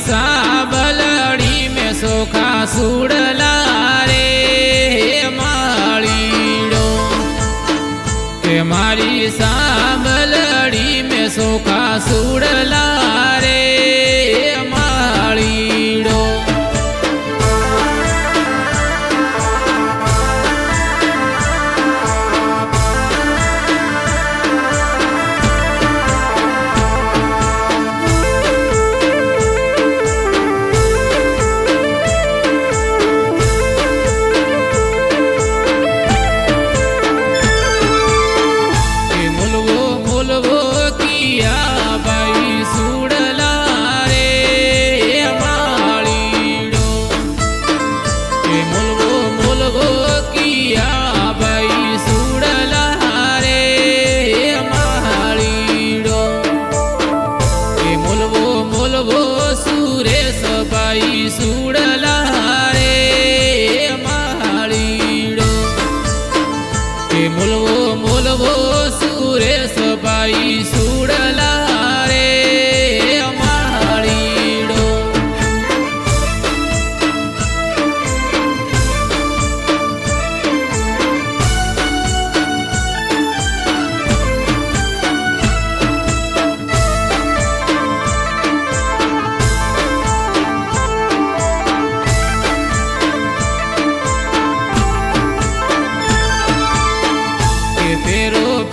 સાબલડી में सोखा सुड़ला रे माळीडो के मारी साबलड़ी में सोखा सुड़ला रे माळीडो सुड़ला रे माळीडो के मुलवो मुलवो सुरेश बाई सुड़ला रे माळीडो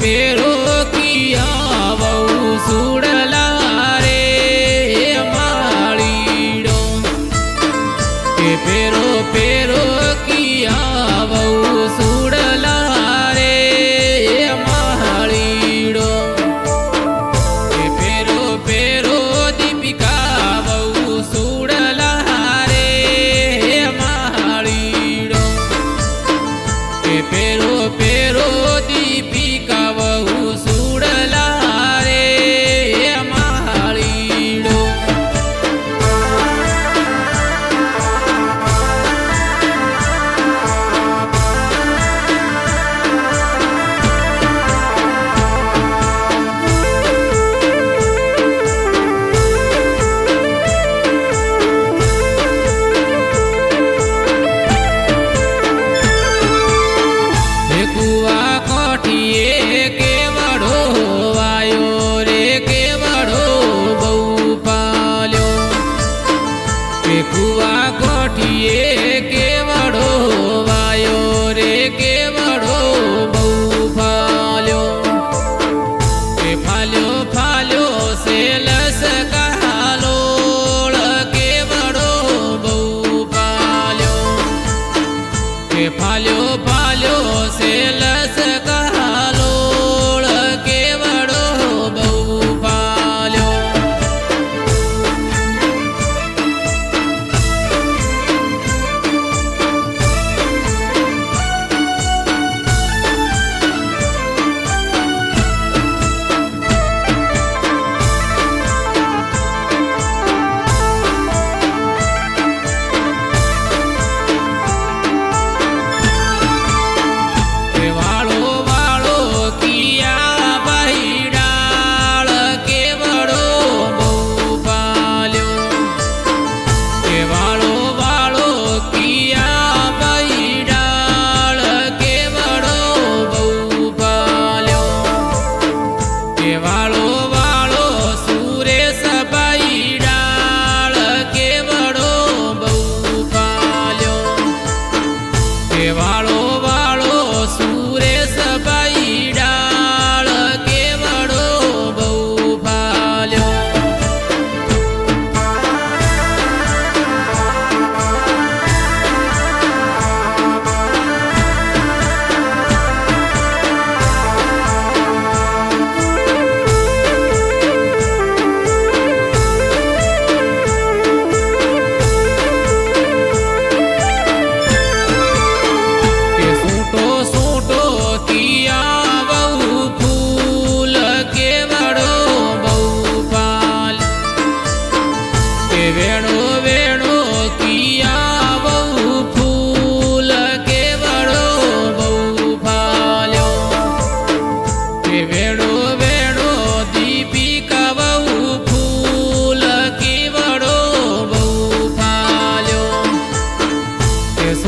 पेरो किया बहु सुड़ला रे माळीडो के पेरो पेरो किया बहु सुड़ला रे माळीडो के पेरो पेरो दीपिका बहु सुड़ला रे माळीडो के पेरो पेरो दीपिका बहु सुड़ला रे माळीडो कुआ कोठिए के बड़ो आयो रे के बड़ो बहु पालो के कुआ कोठिए के बड़ो आयो रे के बड़ो बहु फालो के फालो फालो से लस कहालो के बड़ो बहु पालो के फालो फालो से लस कहालो के बड़ो बहु पालो वालो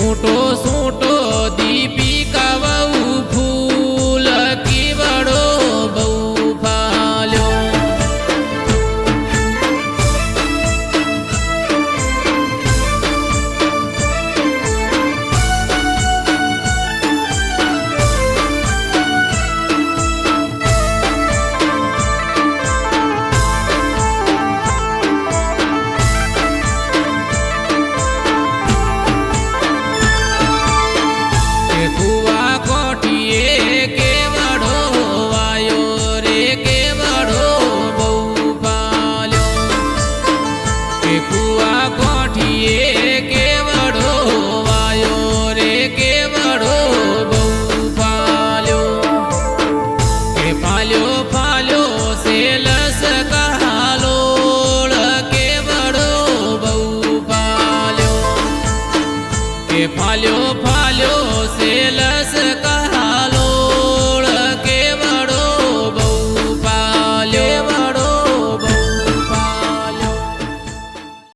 સૂટો સૂટો દીપિકા બહુ ફૂલ કેવડો બહુ ફાલ્યો ફાલ્યો